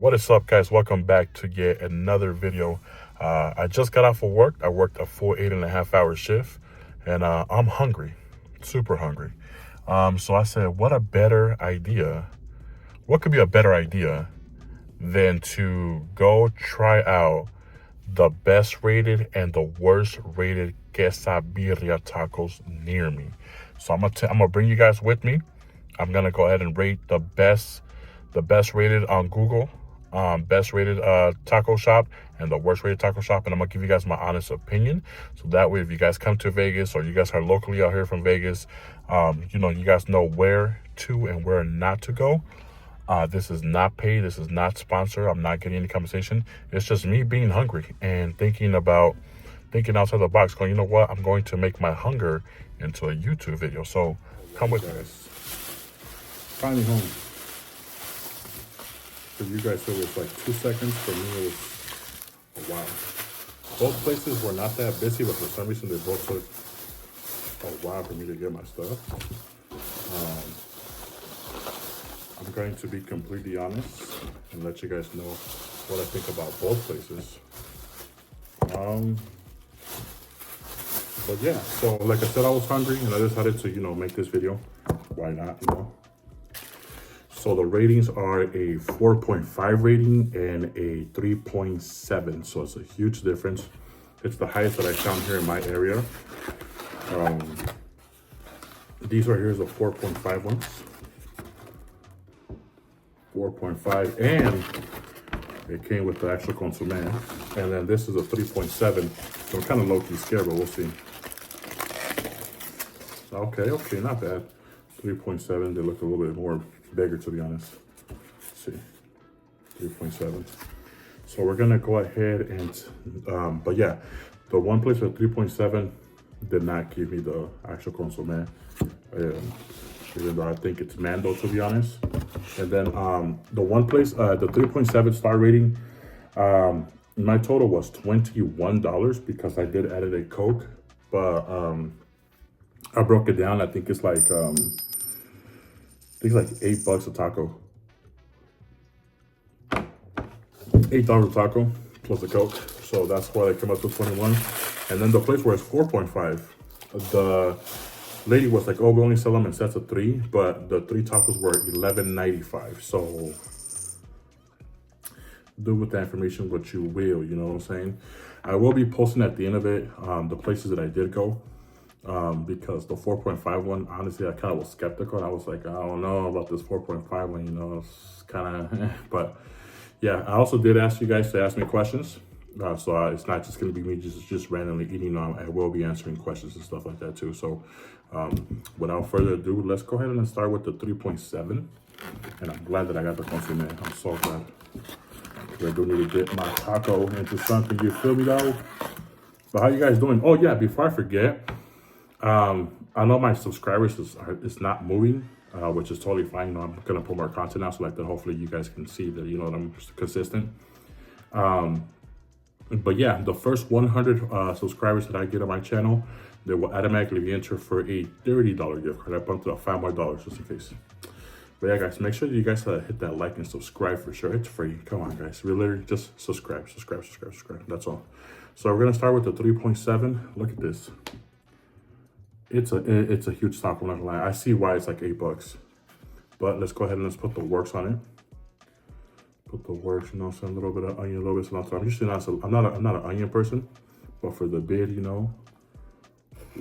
What is up, guys? Welcome back to yet another video. I just got off of work. I worked a full 8.5 hour shift, and I'm hungry, super hungry. So I said, what a better idea? What could be a better idea than to go try out the best rated and the worst rated quesadilla tacos near me? So I'm gonna bring you guys with me. I'm gonna go ahead and rate the best rated on Google, best rated taco shop and the worst rated taco shop, and I'm gonna give you guys my honest opinion. So that way, if you guys come to Vegas or you guys are locally out here from Vegas, you guys know where to and where not to go. This is not paid. This is not sponsored. I'm not getting any compensation. It's just me being hungry and thinking outside the box, going, you know what? I'm going to make my hunger into a YouTube video. So come with me. Finally home. For you guys, it was like 2 seconds. For me, it was a while. Both places were not that busy, but for some reason, they both took a while for me to get my stuff. I'm going to be completely honest and let you guys know what I think about both places. But yeah, so like I said, I was hungry and I decided to, make this video. Why not, So the ratings are a 4.5 rating and a 3.7. So it's a huge difference. It's the highest that I found here in my area. These right here is the 4.5 ones. 4.5, and it came with the actual consomme. And then this is a 3.7. So I'm kind of low-key scared, but we'll see. Okay, not bad. 3.7, they look a little bit more bigger, to be honest. Let's see, 3.7. So we're gonna go ahead and, but yeah, the one place with 3.7 did not give me the actual consomme. Even though I think it's Mando, to be honest. And then the one place, the 3.7 star rating, my total was $21 because I did add a Coke, but I broke it down. I think it's like $8 a taco. $8 a taco plus a Coke. So that's why I came up to 21. And then the place where it's 4.5, the lady was like, oh, we only sell them in sets of 3, but the 3 tacos were $11.95. So do with that information what you will, you know what I'm saying? I will be posting at the end of it the places that I did go, because the 4.5 one, honestly, I kind of was skeptical. I was like, I don't know about this 4.5 one, it's kind of, but yeah, I also did ask you guys to ask me questions. So it's not just going to be me just randomly eating. I will be answering questions and stuff like that too. So without further ado, let's go ahead and start with the 3.7. And I'm glad that I got the consomme. I'm so glad. I do need to dip my taco into something. You feel me though? But how you guys doing? Oh yeah, before I forget, I know my subscribers is not moving, which is totally fine. I'm gonna put more content out so like that. Hopefully you guys can see that that I'm consistent. But yeah, the first 100 subscribers that I get on my channel, they will automatically be entered for a $30 gift card. I bumped it up $5 more just in case. But yeah, guys, make sure you guys hit that like and subscribe for sure. It's free. Come on, guys. We literally just subscribe. That's all. So we're gonna start with the 3.7. Look at this. It's a huge taco. I'm not gonna lie. I see why it's like $8. But let's go ahead and let's put the works on it. Put the works, so a little bit of onion, a little bit of cilantro. I'm usually not, I'm not an onion person, but for the bid,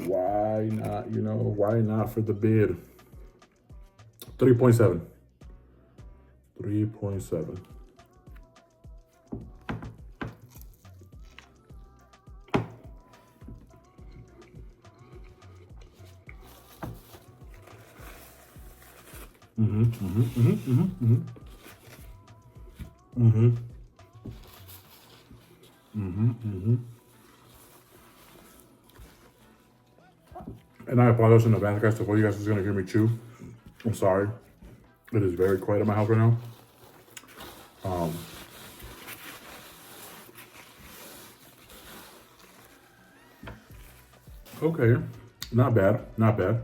why not, why not for the bid? 3.7. 3.7. And I apologize in advance, guys, to what you guys is gonna hear me chew. I'm sorry. It is very quiet in my house right now. Okay, not bad, not bad.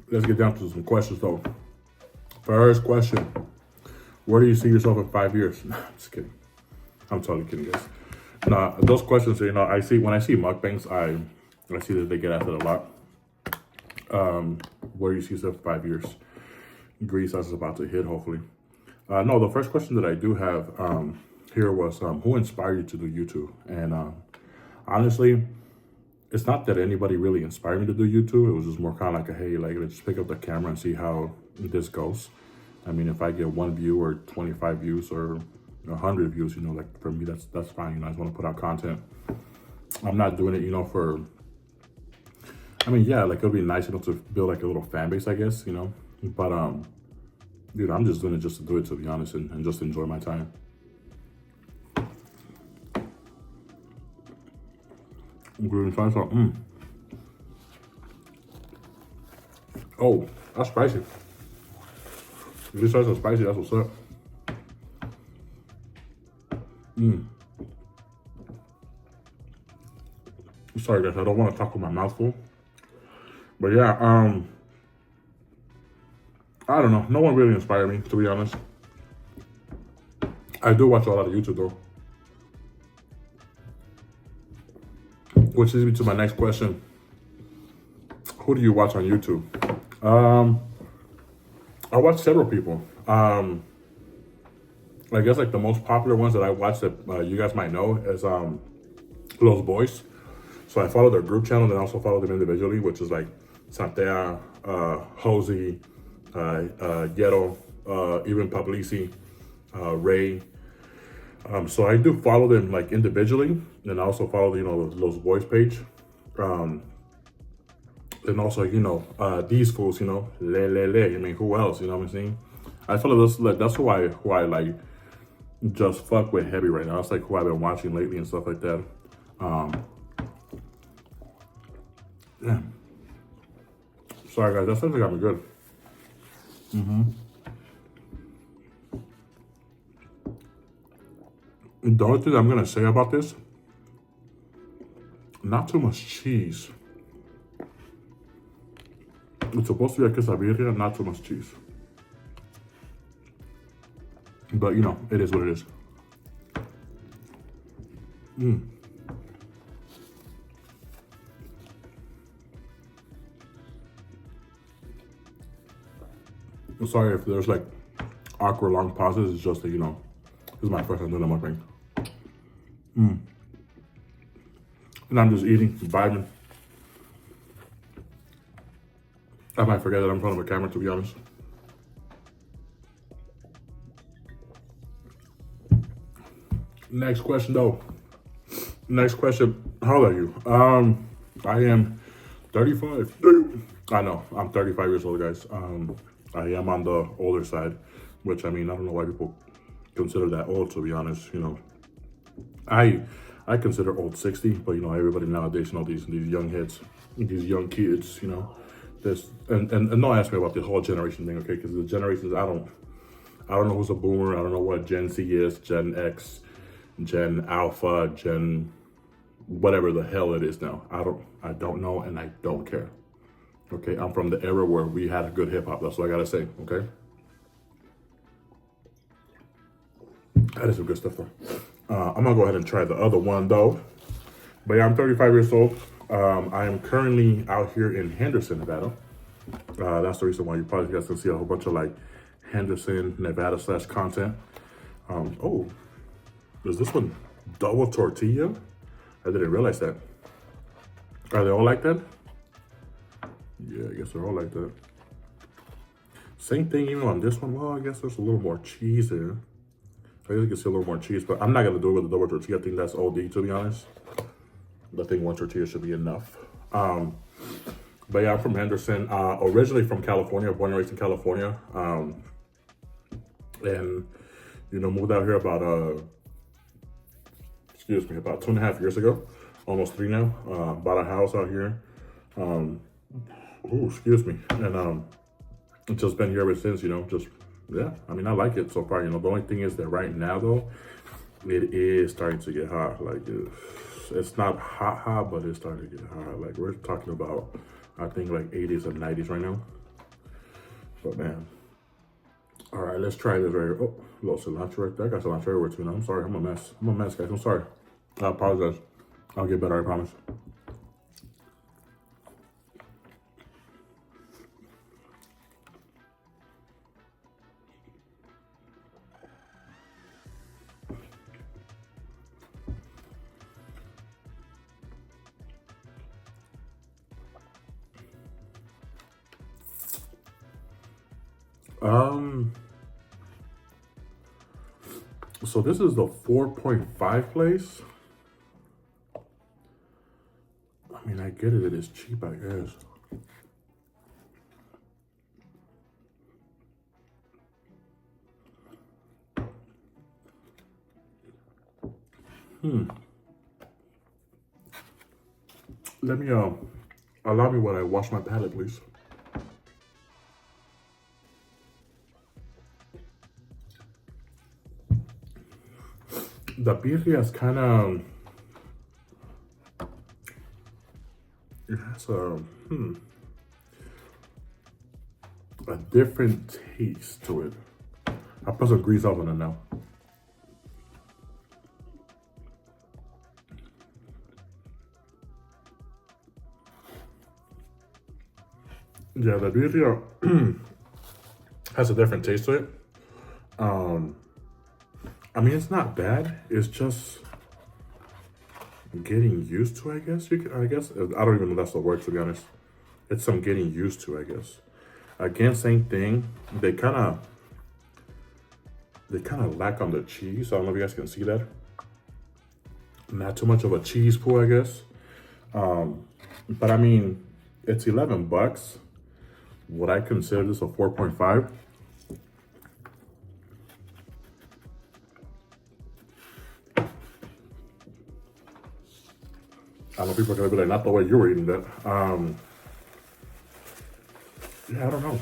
Let's get down to some questions though. First question. Where do you see yourself in 5 years? Nah, I'm just kidding. I'm totally kidding, guys. Nah, those questions, you know, when I see mukbangs, I see that they get asked it a lot. Where do you see yourself in 5 years? Greece, that's about to hit, hopefully. No, the first question that I do have here was, who inspired you to do YouTube? And honestly, it's not that anybody really inspired me to do YouTube. It was just more kind of like hey, like, let's pick up the camera and see how this goes. I mean, if I get 1 view or 25 views or 100 views, you know, like for me, that's fine. You know, I just want to put out content. I'm not doing it, you know, I mean, yeah, like it'll be nice, you know, to build like a little fan base, I guess, you know. But dude, I'm just doing it just to do it, to be honest, and just enjoy my time. I'm going to try some. Oh, that's spicy. These are so spicy, that's what's up. Sorry guys, I don't want to talk with my mouth full. But yeah, I don't know. No one really inspired me, to be honest. I do watch a lot of YouTube though. Which leads me to my next question. Who do you watch on YouTube? I watch several people. I guess like the most popular ones that I watch that you guys might know is Los Boys. So I follow their group channel and also follow them individually, which is like Santea, Hosey, Ghetto, even Publici, Ray. So I do follow them like individually, and I also follow, you know, Los Boys page. And also, you know, these fools, you know, I mean, who else, you know what I'm saying? I follow those, like, that's who I like just fuck with heavy right now. That's like who I've been watching lately and stuff like that. Yeah. Sorry guys, that stuff got me good. The only thing I'm gonna say about this, not too much cheese. It's supposed to be a quesadilla, not too much cheese. But you know, it is what it is. I'm sorry if there's like awkward long pauses. It's just that, you know, this is my first time doing a mukbang. And I'm just eating, vibing. I might forget that I'm in front of a camera, to be honest. Next question though. Next question, how old are you? I am 35. I know, I'm 35 years old, guys. I am on the older side, which, I mean, I don't know why people consider that old, to be honest. You know, I consider old 60, but you know, everybody nowadays, you know, these young heads, these young kids, you know, this and don't ask me about the whole generation thing, okay? Because the generations, I don't know who's a boomer. I don't know what Gen Z is, Gen X, Gen Alpha, Gen whatever the hell it is now. I don't know, and I don't care. Okay, I'm from the era where we had a good hip hop. That's what I gotta say. Okay, that is some good stuff though. I'm gonna go ahead and try the other one though. But yeah, I'm 35 years old. I am currently out here in Henderson, Nevada. That's the reason why you probably guys can see a whole bunch of like Henderson, Nevada / content. Oh, is this one double tortilla? I didn't realize that. Are they all like that? Yeah, I guess they're all like that. Same thing even on this one. Well, I guess there's a little more cheese there. I guess you can see a little more cheese, but I'm not gonna do it with the double tortilla. I think that's OD, to be honest. I think one tortilla should be enough. But yeah, I'm from Henderson. Originally from California, born and raised in California. And you know, moved out here about about 2.5 years ago, almost 3 now. Bought a house out here. And just been here ever since, you know, just, yeah, I mean, I like it so far, you know. The only thing is that right now, though, it is starting to get hot. Like, it's not hot, but it's starting to get hot. Like, we're talking about, I think, like 80s and 90s right now. But, man, All right, let's try this right here. Oh, a little cilantro right there. I got cilantro everywhere too now. I'm sorry, I'm a mess. I'm a mess, guys. I'm sorry. I apologize. I'll get better, I promise. So this is the 4.5 place. I mean, I get it. It is cheap, I guess. Let me, allow me while I wash my palate, please. The birria is kind of, it has a different taste to it. I put some grease on it now. Yeah, the birria has a different taste to it. I mean, it's not bad. It's just getting used to, I guess. I guess I don't even know if that's the word, to be honest. It's some getting used to, I guess. Again, same thing. They kind of lack on the cheese. I don't know if you guys can see that. Not too much of a cheese pool, I guess. But I mean, it's $11. Would I consider this a 4.5? I know people are gonna be like, not the way you were eating that. Yeah, I don't know.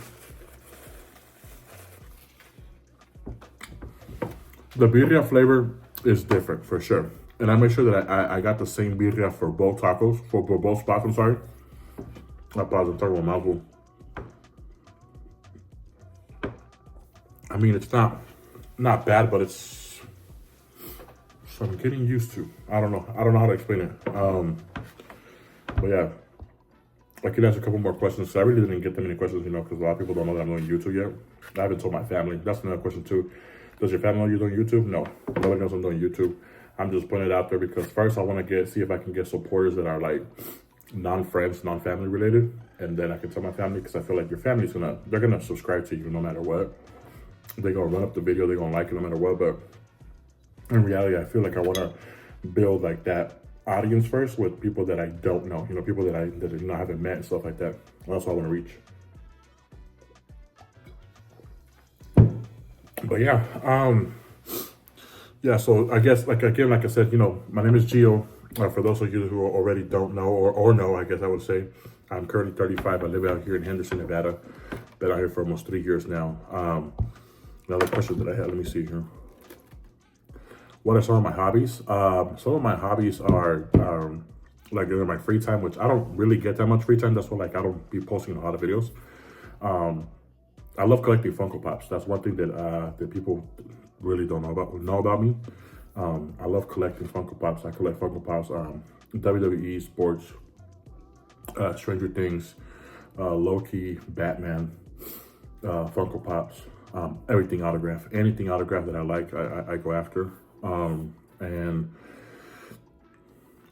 The birria flavor is different for sure. And I make sure that I got the same birria for both tacos, for both spots, I'm sorry. I apologize, I'm talking about mouthful. I mean, it's not bad, but it's, so I'm getting used to. I don't know how to explain it. But yeah, I could answer a couple more questions. So I really didn't get that many questions, you know, because a lot of people don't know that I'm doing YouTube yet. I haven't told my family. That's another question too. Does your family know you're doing YouTube? No, nobody knows I'm doing YouTube. I'm just putting it out there because first I want to see if I can get supporters that are like non-friends, non-family related, and then I can tell my family, because I feel like your family's they're gonna subscribe to you no matter what. They're gonna run up the video, they're gonna like it no matter what. But in reality, I feel like I want to build like that audience first with people that I don't know, you know, people that I haven't met and stuff like that. That's what I want to reach. But yeah, so I guess, like I said, you know, my name is Gio. For those of you who already don't know or know, I guess I would say, I'm currently 35. I live out here in Henderson, Nevada. Been out here for almost 3 years now. Another question that I had, let me see here. What are some of my hobbies? Some of my hobbies are like in my free time, which I don't really get that much free time. That's why like I don't be posting a lot of videos. I love collecting Funko Pops. That's one thing that people really don't know about me. I love collecting Funko Pops. I collect Funko Pops, WWE, sports, Stranger Things, Loki, Batman, Funko Pops, everything autograph. Anything autograph that I like, I go after. And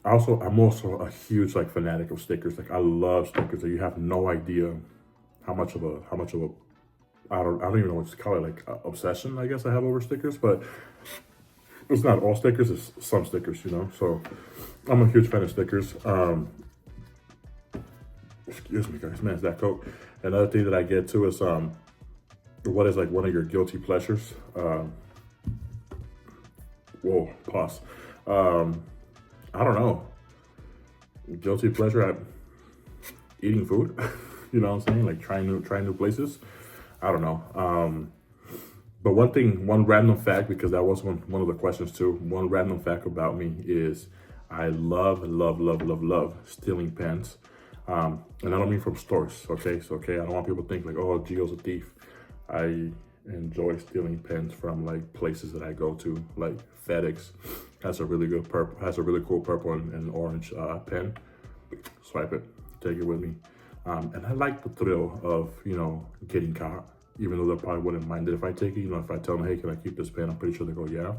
I'm also a huge like fanatic of stickers. Like I love stickers. That you have no idea how much of a I don't even know what to call it, like obsession, I guess I have over stickers. But it's not all stickers, it's some stickers, you know. So I'm a huge fan of stickers. Excuse me guys, man, it's that Coke. Another thing that I get too is what is like one of your guilty pleasures? Whoa, pause. I don't know. Guilty pleasure at eating food. You know what I'm saying? Like trying new places. I don't know. But one random fact, because that was one of the questions too. One random fact about me is I love stealing pens. And I don't mean from stores, okay? So, okay, I don't want people to think like, oh, Gio's a thief. enjoy stealing pens from like places that I go to, like FedEx has a really good purple, has a really cool purple and orange pen. Swipe it, take it with me. And I like the thrill of, you know, getting caught, even though they probably wouldn't mind it if I take it. You know, if I tell them, hey, can I keep this pen? I'm pretty sure they go, yeah.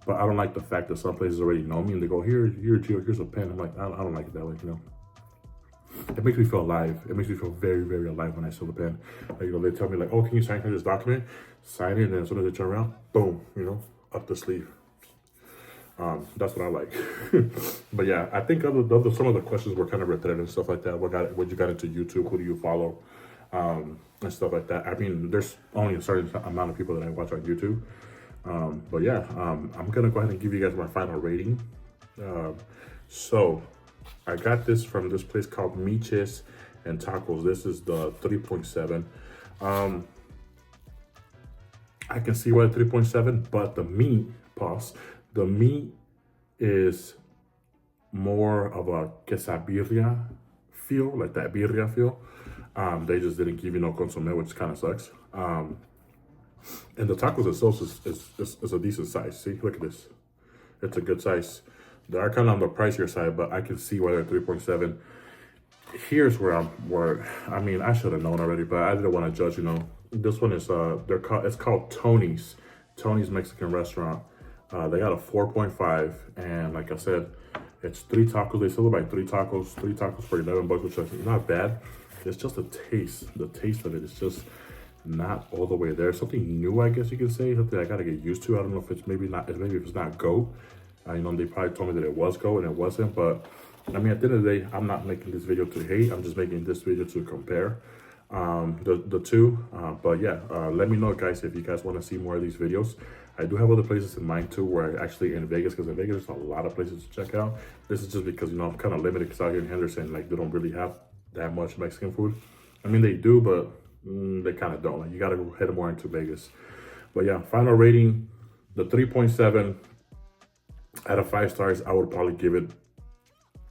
But I don't like the fact that some places already know me and they go, here, Gio, here's a pen. I'm like, I don't like it that way, you know. It makes me feel alive. It makes me feel very, very alive when I steal the pen. Like, you know, they tell me like, oh, can you sign this document? Sign it, and then as soon as they turn around, boom, you know, up the sleeve. That's what I like. But yeah, I think some of the questions were kind of repetitive and stuff like that. What you got into YouTube? Who do you follow? And stuff like that. I mean, there's only a certain amount of people that I watch on YouTube. But yeah, I'm gonna go ahead and give you guys my final rating. So I got this from this place called Miches and Tacos. This is the 3.7. I can see why 3.7, but the meat, the meat is more of a quesabirria feel, like that birria feel. They just didn't give you no consomme, which kind of sucks. And the tacos itself is a decent size. See, look at this. It's a good size. They are kind of on the pricier side, but I can see why they're 3.7. Here's where I mean, I should have known already, but I didn't want to judge, you know. This one is, it's called Tony's Mexican restaurant. They got a 4.5, and like I said, it's 3 tacos. They sell it by 3 tacos for $11, which is not bad. It's just the taste of it is just not all the way there. Something new, I guess you could say, something I gotta get used to. I don't know if it's maybe if it's not goat. You know, they probably told me that it was goat and it wasn't, but I mean, at the end of the day, I'm not making this video to hate. I'm just making this video to compare the two. But yeah, let me know, guys, if you guys want to see more of these videos. I do have other places in mind too, where I actually in Vegas, because in Vegas there's a lot of places to check out. This is just because, you know, I'm kind of limited because out here in Henderson, like, they don't really have that much Mexican food. I mean, they do, but they kind of don't. Like, you got to head more into Vegas. But yeah, final rating, the 3.7 out of 5 stars, I would probably give it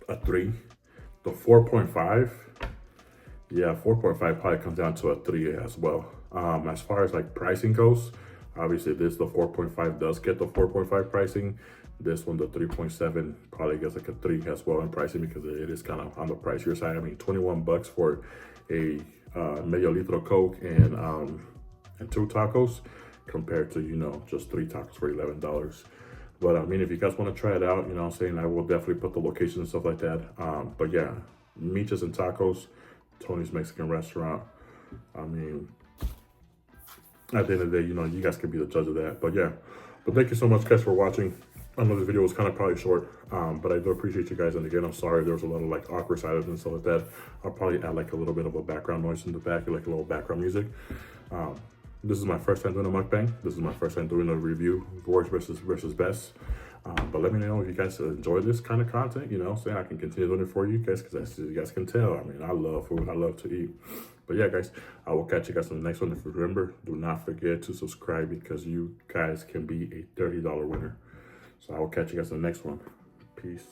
a 3. The 4.5, yeah, 4.5 probably comes down to a 3 as well. As far as like pricing goes, obviously the 4.5 does get the 4.5 pricing. This one, the 3.7, probably gets like a 3 as well in pricing, because it is kind of on the pricier side. I mean, $21 for a medio litro Coke and 2 tacos, compared to, you know, just 3 tacos for $11. But I mean, if you guys want to try it out, you know what I'm saying, I will definitely put the location and stuff like that. But yeah, Miches and Tacos, Tony's Mexican restaurant. I mean, at the end of the day, you know, you guys can be the judge of that. But yeah, but thank you so much, guys, for watching. I know this video was kind of probably short, but I do appreciate you guys. And again, I'm sorry there was a lot of like awkward silence and stuff like that. I'll probably add like a little bit of a background noise in the back, like a little background music. This is my first time doing a mukbang. This is my first time doing a review, worst versus best. But let me know if you guys enjoy this kind of content, you know, so I can continue doing it for you guys, because as you guys can tell, I mean, I love food, I love to eat. But yeah, guys, I will catch you guys on the next one. If you remember, do not forget to subscribe, because you guys can be a $30 winner. So I will catch you guys on the next one. Peace.